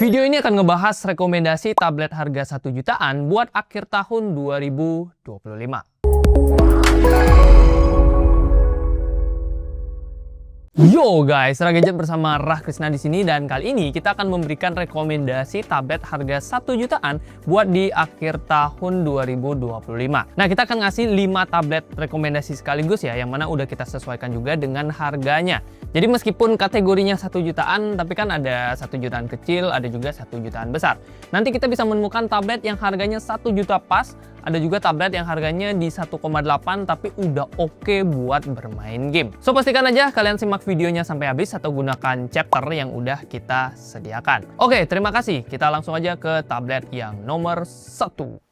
Video ini akan ngebahas rekomendasi tablet harga 1 jutaan buat akhir tahun 2025. Yo guys, Ragadget bersama Rah Krisna di sini, dan kali ini kita akan memberikan rekomendasi tablet harga 1 jutaan buat di akhir tahun 2025. Nah, kita akan ngasih 5 tablet rekomendasi sekaligus ya, yang mana udah kita sesuaikan juga dengan harganya. Jadi meskipun kategorinya 1 jutaan, tapi kan ada 1 jutaan kecil, ada juga 1 jutaan besar. Nanti kita bisa menemukan tablet yang harganya 1 juta pas, ada juga tablet yang harganya di 1,8 tapi udah oke buat bermain game. So pastikan aja kalian simak videonya sampai habis atau gunakan chapter yang udah kita sediakan. Oke, terima kasih. Kita langsung aja ke tablet yang nomor 1.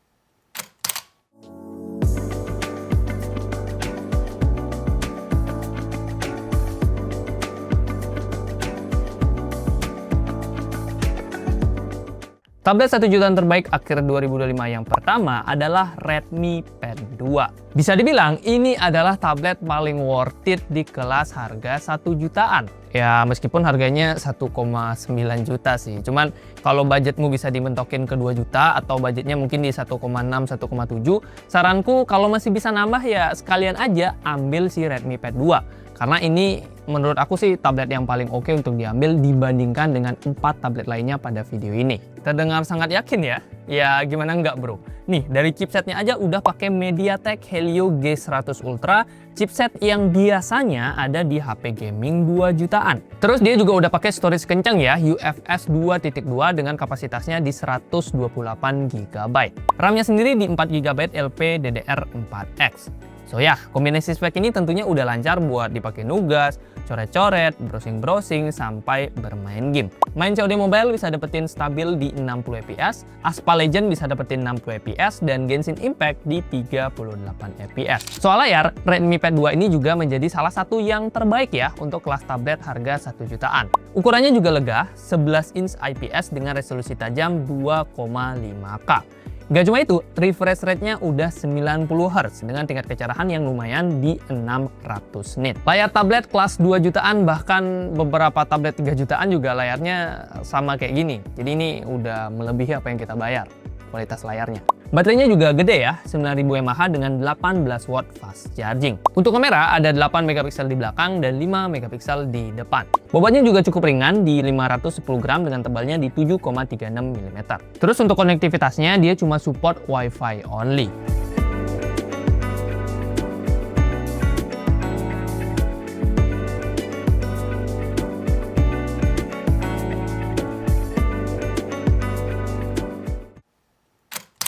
Tablet 1 jutaan terbaik akhir 2025 yang pertama adalah Redmi Pad 2. Bisa dibilang ini adalah tablet paling worth it di kelas harga 1 jutaan. Ya meskipun harganya 1,9 juta sih. Cuman kalau budgetmu bisa dimentokin ke 2 juta atau budgetnya mungkin di 1,6, 1,7. Saranku kalau masih bisa nambah ya sekalian aja ambil si Redmi Pad 2. Karena ini menurut aku sih tablet yang paling oke untuk diambil dibandingkan dengan 4 tablet lainnya pada video ini. Terdengar sangat yakin ya? Ya gimana enggak bro? Nih dari chipsetnya aja udah pakai MediaTek Helio G100 Ultra, chipset yang biasanya ada di HP gaming 2 jutaan. Terus dia juga udah pakai storage kencang ya, UFS 2.2 dengan kapasitasnya di 128 GB. RAM-nya sendiri di 4 GB LPDDR4X. So ya, kombinasi spek ini tentunya udah lancar buat dipakai nugas, coret-coret, browsing-browsing, sampai bermain game. Main COD Mobile bisa dapetin stabil di 60 fps, Aspal Legend bisa dapetin 60 fps, dan Genshin Impact di 38 fps. Soal layar, Redmi Pad 2 ini juga menjadi salah satu yang terbaik ya untuk kelas tablet harga 1 jutaan. Ukurannya juga lega, 11 inch IPS dengan resolusi tajam 2,5K. Gak cuma itu, refresh rate-nya udah 90 Hz dengan tingkat kecerahan yang lumayan di 600 nit. Layar tablet kelas 2 jutaan, bahkan beberapa tablet 3 jutaan juga layarnya sama kayak gini. Jadi ini udah melebihi apa yang kita bayar, kualitas layarnya. Baterainya juga gede ya, 9000 mAh dengan 18 watt fast charging. Untuk kamera ada 8 megapiksel di belakang dan 5 megapiksel di depan. Bobotnya juga cukup ringan di 510 gram dengan tebalnya di 7,36 mm. Terus untuk konektivitasnya dia cuma support Wi-Fi only.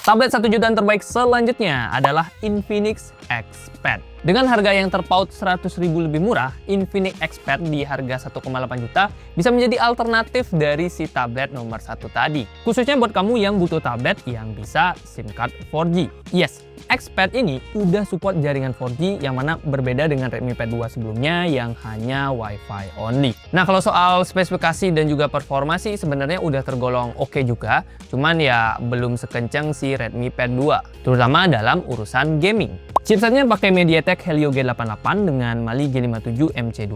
Tablet 1 jutaan terbaik selanjutnya adalah Infinix Xpad. Dengan harga yang terpaut 100.000 lebih murah, Infinix Xpad di harga 1,8 juta bisa menjadi alternatif dari si tablet nomor 1 tadi. Khususnya buat kamu yang butuh tablet yang bisa SIM card 4G. Yes, Xpad ini udah support jaringan 4G yang mana berbeda dengan Redmi Pad 2 sebelumnya yang hanya Wi-Fi only. Nah kalau soal spesifikasi dan juga performa sih sebenarnya udah tergolong oke juga, cuman ya belum sekencang si Redmi Pad 2, terutama dalam urusan gaming. Chipsetnya pakai MediaTek Helio G88 dengan Mali G57 MC2,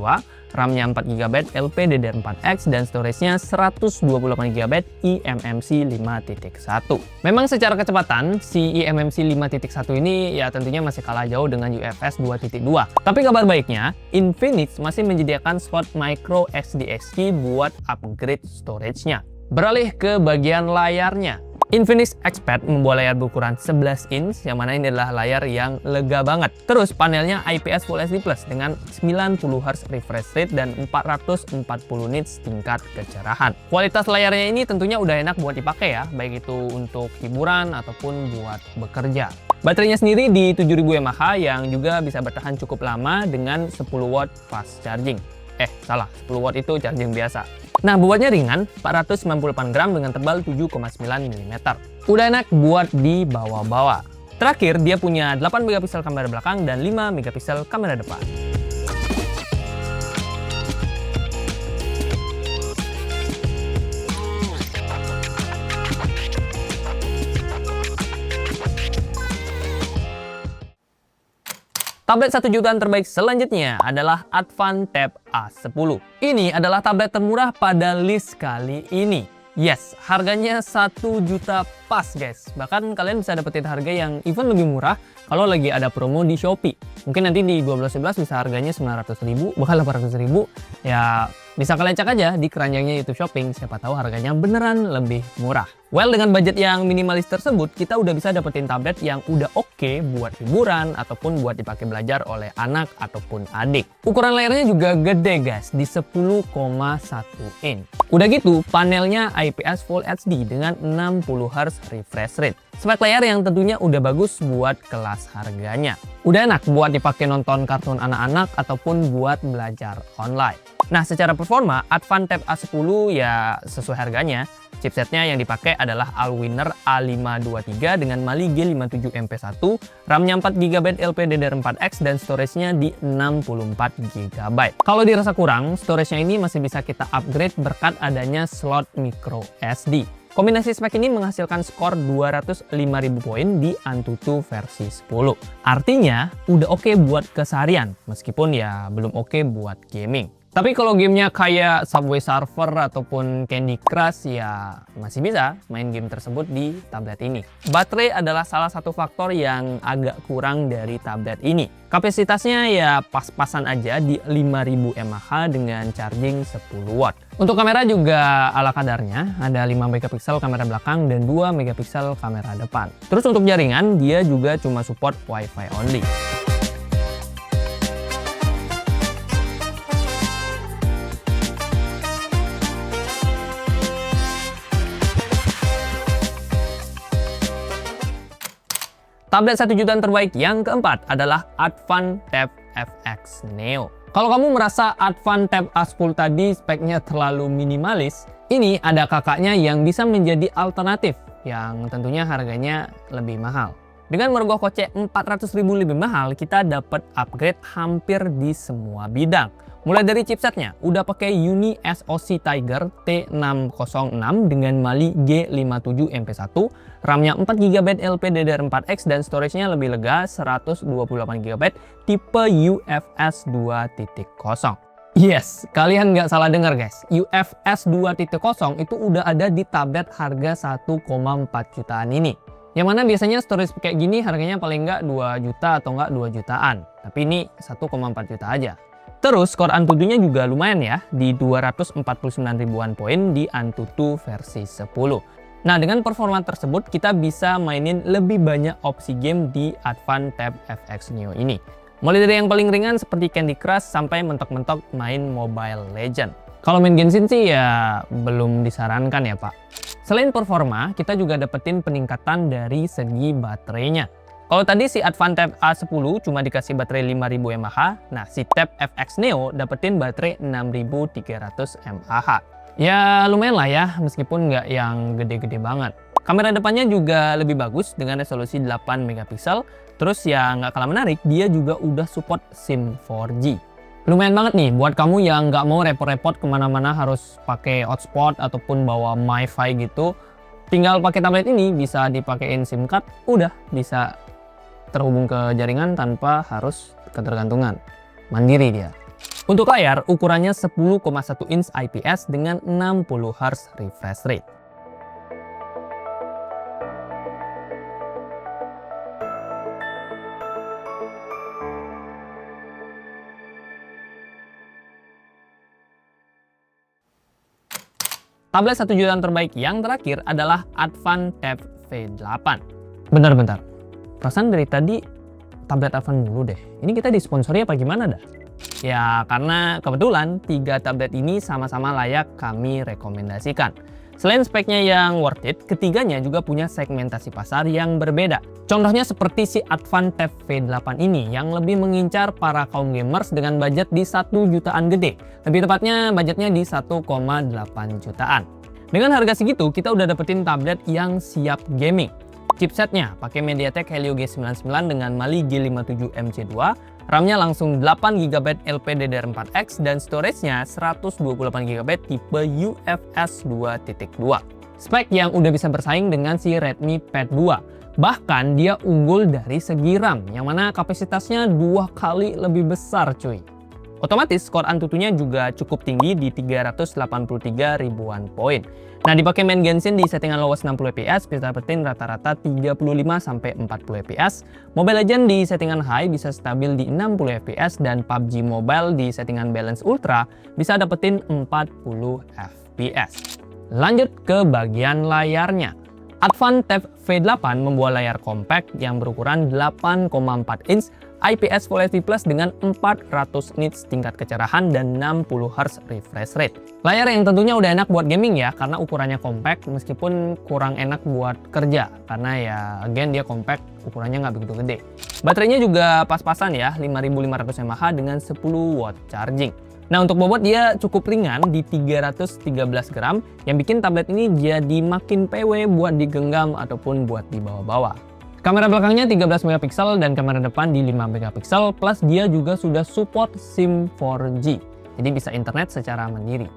RAM-nya 4 GB LPDDR4X, dan storage-nya 128 GB eMMC 5.1. Memang secara kecepatan, si eMMC 5.1 ini ya tentunya masih kalah jauh dengan UFS 2.2. Tapi kabar baiknya, Infinix masih menyediakan slot micro SDXC buat upgrade storage-nya. Beralih ke bagian layarnya. Infinix Xpad membawa layar berukuran 11 inch, yang mana ini adalah layar yang lega banget. Terus panelnya IPS Full HD Plus dengan 90 Hz refresh rate dan 440 nits tingkat kecerahan. Kualitas layarnya ini tentunya udah enak buat dipakai ya, baik itu untuk hiburan ataupun buat bekerja. Baterainya sendiri di 7000 mAh yang juga bisa bertahan cukup lama dengan 10 watt fast charging. Salah, 10 watt itu charging biasa. Nah, bobotnya ringan, 498 gram dengan tebal 7,9 mm. Udah enak buat dibawa-bawa. Terakhir, dia punya 8 megapiksel kamera belakang dan 5 megapiksel kamera depan. Tablet 1 jutaan terbaik selanjutnya adalah Advan Tab A10. Ini adalah tablet termurah pada list kali ini. Yes, harganya 1 juta pas guys. Bahkan kalian bisa dapetin harga yang even lebih murah kalau lagi ada promo di Shopee. Mungkin nanti di 12.11 bisa harganya 900.000, bahkan 800.000. Ya bisa kalian cek aja di keranjangnya YouTube Shopping, siapa tahu harganya beneran lebih murah. Well, dengan budget yang minimalis tersebut, kita udah bisa dapetin tablet yang udah oke buat hiburan ataupun buat dipakai belajar oleh anak ataupun adik. Ukuran layarnya juga gede guys, di 10,1 inch. Udah gitu, panelnya IPS Full HD dengan 60 Hz refresh rate. Spek layar yang tentunya udah bagus buat kelas harganya. Udah enak buat dipakai nonton kartun anak-anak ataupun buat belajar online. Nah, secara performa, Advan Tab A10 ya sesuai harganya. Chipsetnya yang dipakai adalah Allwinner A523 dengan Mali G57MP1, RAM-nya 4GB LPDDR4X, dan storage-nya di 64GB. Kalau dirasa kurang, storage-nya ini masih bisa kita upgrade berkat adanya slot micro SD. Kombinasi spek ini menghasilkan skor 205.000 poin di Antutu versi 10. Artinya, udah oke buat keseharian, meskipun ya belum oke buat gaming. Tapi kalau gamenya kayak Subway Surfer ataupun Candy Crush ya masih bisa main game tersebut di tablet ini. Baterai adalah salah satu faktor yang agak kurang dari tablet ini. Kapasitasnya ya pas-pasan aja di 5000 mAh dengan charging 10 watt. Untuk kamera juga ala kadarnya, ada 5 megapiksel kamera belakang dan 2 megapiksel kamera depan. Terus untuk jaringan dia juga cuma support Wi-Fi only. Tablet 1 jutaan terbaik yang keempat adalah Advan Tab FX Neo. Kalau kamu merasa Advan Tab A10 tadi speknya terlalu minimalis, ini ada kakaknya yang bisa menjadi alternatif yang tentunya harganya lebih mahal. Dengan merogoh kocek 400.000 lebih mahal, kita dapat upgrade hampir di semua bidang. Mulai dari chipsetnya, udah pakai Uni SoC Tiger T606 dengan Mali G57MP1, RAM-nya 4GB LPDDR4X, dan storage-nya lebih lega 128GB tipe UFS 2.0. Yes, kalian nggak salah dengar guys, UFS 2.0 itu udah ada di tablet harga 1,4 jutaan ini. Yang mana biasanya storage kayak gini harganya paling nggak 2 juta atau nggak 2 jutaan. Tapi ini 1,4 juta aja. Terus skor Antutunya juga lumayan ya, di 249 ribuan poin di Antutu versi 10. Nah, dengan performa tersebut kita bisa mainin lebih banyak opsi game di Advan Tab FX Neo ini. Mulai dari yang paling ringan seperti Candy Crush sampai mentok-mentok main Mobile Legend. Kalau main Genshin sih ya belum disarankan ya Pak. Selain performa, kita juga dapetin peningkatan dari segi baterainya. Kalau tadi si Advan Tab A10 cuma dikasih baterai 5000 mAh, nah si Tab FX Neo dapetin baterai 6300 mAh. Ya lumayan lah ya, meskipun nggak yang gede-gede banget. Kamera depannya juga lebih bagus dengan resolusi 8 megapiksel. Terus ya nggak kalah menarik, dia juga udah support SIM 4G. Lumayan banget nih buat kamu yang nggak mau repot-repot kemana-mana harus pakai hotspot ataupun bawa MiFi gitu. Tinggal pakai tablet ini bisa dipakein SIM card, udah bisa terhubung ke jaringan tanpa harus ketergantungan. Mandiri dia. Untuk layar, ukurannya 10,1 inch IPS dengan 60 Hz refresh rate. Tablet 1 jutaan terbaik yang terakhir adalah Advan Tab V8. Bentar. Perasaan dari tadi tablet Advan dulu deh. Ini kita disponsori apa gimana dah? Ya karena kebetulan 3 tablet ini sama-sama layak kami rekomendasikan. Selain speknya yang worth it, ketiganya juga punya segmentasi pasar yang berbeda. Contohnya seperti si Advan Tab V8 ini yang lebih mengincar para kaum gamers dengan budget di 1 jutaan gede. Lebih tepatnya budgetnya di 1,8 jutaan. Dengan harga segitu kita udah dapetin tablet yang siap gaming. Chipsetnya pakai MediaTek Helio G99 dengan Mali G57MC2, RAM-nya langsung 8GB LPDDR4X, dan storage-nya 128GB tipe UFS 2.2. Spek yang udah bisa bersaing dengan si Redmi Pad 2. Bahkan dia unggul dari segi RAM, yang mana kapasitasnya 2 kali lebih besar cuy. Otomatis skor Antutunya juga cukup tinggi di 383 ribuan poin. Nah, dipakai main Genshin di settingan lowes 60 fps bisa dapetin rata-rata 35-40 fps. Mobile Legends di settingan high bisa stabil di 60 fps dan PUBG Mobile di settingan balance ultra bisa dapetin 40 fps. Lanjut ke bagian layarnya. Advan Tab V8 membawa layar compact yang berukuran 8,4 inch IPS Full HD Plus dengan 400 nits tingkat kecerahan dan 60 Hz refresh rate. Layar yang tentunya udah enak buat gaming ya, karena ukurannya compact meskipun kurang enak buat kerja, karena ya again dia compact, ukurannya nggak begitu gede. Baterainya juga pas-pasan ya, 5500 mAh dengan 10 watt charging. Nah, untuk bobot dia cukup ringan di 313 gram yang bikin tablet ini jadi makin PW buat digenggam ataupun buat dibawa-bawa. Kamera belakangnya 13 megapiksel dan kamera depan di 5 megapiksel, plus dia juga sudah support SIM 4G, jadi bisa internet secara mandiri.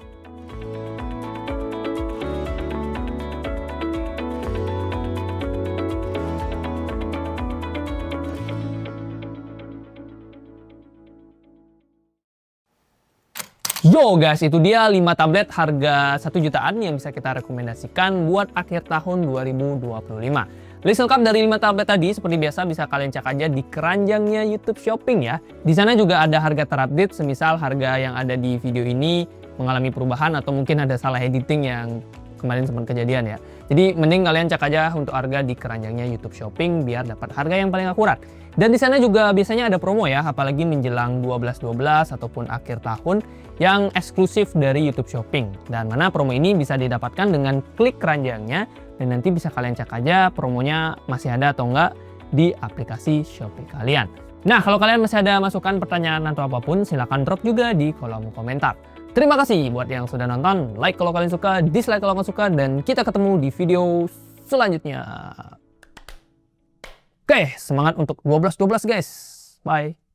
Yo guys, itu dia 5 tablet harga 1 jutaan yang bisa kita rekomendasikan buat akhir tahun 2025. List lengkap dari 5 tablet tadi seperti biasa bisa kalian cek aja di keranjangnya YouTube Shopping ya. Di sana juga ada harga terupdate, semisal harga yang ada di video ini mengalami perubahan atau mungkin ada salah editing yang kemarin sempat kejadian ya. Jadi mending kalian cek aja untuk harga di keranjangnya YouTube Shopping biar dapat harga yang paling akurat. Dan di sana juga biasanya ada promo ya, apalagi menjelang 12/12 ataupun akhir tahun yang eksklusif dari YouTube Shopping. Dan mana promo ini bisa didapatkan dengan klik keranjangnya dan nanti bisa kalian cek aja promonya masih ada atau enggak di aplikasi Shopee kalian. Nah, kalau kalian masih ada masukan, pertanyaan atau apapun silahkan drop juga di kolom komentar. Terima kasih buat yang sudah nonton, like kalau kalian suka, dislike kalau nggak suka, dan kita ketemu di video selanjutnya. Oke, semangat untuk 12/12 guys. Bye.